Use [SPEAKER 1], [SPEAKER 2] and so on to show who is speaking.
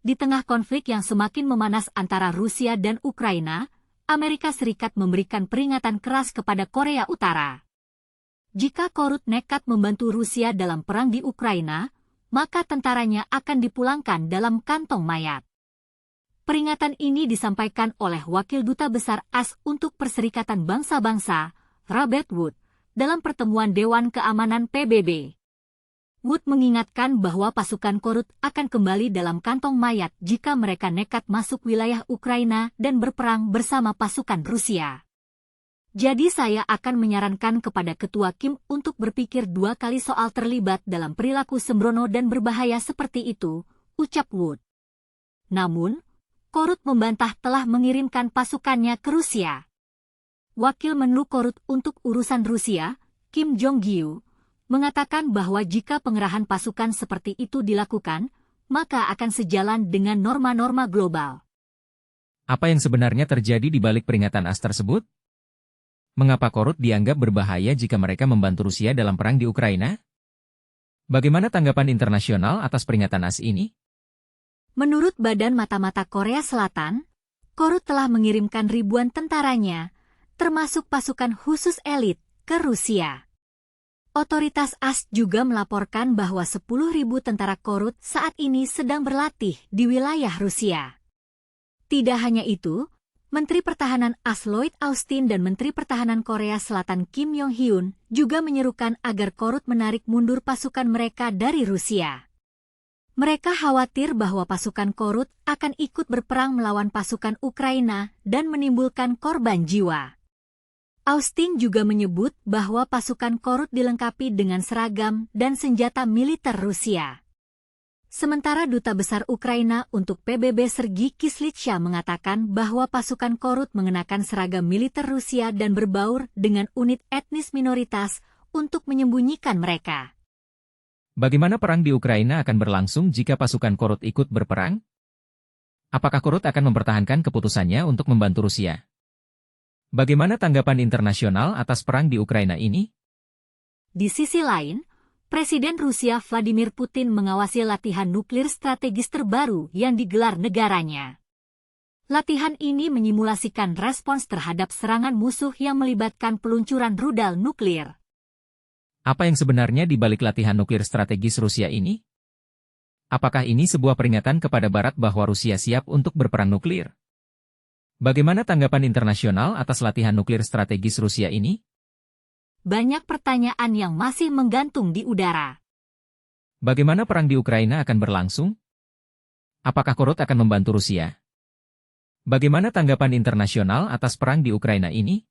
[SPEAKER 1] Di tengah konflik yang semakin memanas antara Rusia dan Ukraina, Amerika Serikat memberikan peringatan keras kepada Korea Utara. Jika Korut nekat membantu Rusia dalam perang di Ukraina, maka tentaranya akan dipulangkan dalam kantong mayat. Peringatan ini disampaikan oleh Wakil Duta Besar AS untuk Perserikatan Bangsa-Bangsa, Robert Wood, dalam pertemuan Dewan Keamanan PBB. Wood mengingatkan bahwa pasukan Korut akan kembali dalam kantong mayat jika mereka nekat masuk wilayah Ukraina dan berperang bersama pasukan Rusia. Jadi saya akan menyarankan kepada Ketua Kim untuk berpikir dua kali soal terlibat dalam perilaku sembrono dan berbahaya seperti itu, ucap Wood. Namun, Korut membantah telah mengirimkan pasukannya ke Rusia. Wakil Menlu Korut untuk urusan Rusia, Kim Jong-gyu, mengatakan bahwa jika pengerahan pasukan seperti itu dilakukan, maka akan sejalan dengan norma-norma global.
[SPEAKER 2] Apa yang sebenarnya terjadi di balik peringatan AS tersebut? Mengapa Korut dianggap berbahaya jika mereka membantu Rusia dalam perang di Ukraina? Bagaimana tanggapan internasional atas peringatan AS ini?
[SPEAKER 1] Menurut Badan Mata-Mata Korea Selatan, Korut telah mengirimkan ribuan tentaranya, termasuk pasukan khusus elit, ke Rusia. Otoritas AS juga melaporkan bahwa 10.000 tentara Korut saat ini sedang berlatih di wilayah Rusia. Tidak hanya itu, Menteri Pertahanan AS Lloyd Austin dan Menteri Pertahanan Korea Selatan Kim Yong-hyun juga menyerukan agar Korut menarik mundur pasukan mereka dari Rusia. Mereka khawatir bahwa pasukan Korut akan ikut berperang melawan pasukan Ukraina dan menimbulkan korban jiwa. Austin juga menyebut bahwa pasukan Korut dilengkapi dengan seragam dan senjata militer Rusia. Sementara Duta Besar Ukraina untuk PBB Sergei Kislitsa mengatakan bahwa pasukan Korut mengenakan seragam militer Rusia dan berbaur dengan unit etnis minoritas untuk menyembunyikan mereka.
[SPEAKER 2] Bagaimana perang di Ukraina akan berlangsung jika pasukan Korut ikut berperang? Apakah Korut akan mempertahankan keputusannya untuk membantu Rusia? Bagaimana tanggapan internasional atas perang di Ukraina ini?
[SPEAKER 1] Di sisi lain, Presiden Rusia Vladimir Putin mengawasi latihan nuklir strategis terbaru yang digelar negaranya. Latihan ini menyimulasikan respons terhadap serangan musuh yang melibatkan peluncuran rudal nuklir.
[SPEAKER 2] Apa yang sebenarnya di balik latihan nuklir strategis Rusia ini? Apakah ini sebuah peringatan kepada Barat bahwa Rusia siap untuk berperang nuklir? Bagaimana tanggapan internasional atas latihan nuklir strategis Rusia ini?
[SPEAKER 1] Banyak pertanyaan yang masih menggantung di udara.
[SPEAKER 2] Bagaimana perang di Ukraina akan berlangsung? Apakah Korut akan membantu Rusia? Bagaimana tanggapan internasional atas perang di Ukraina ini?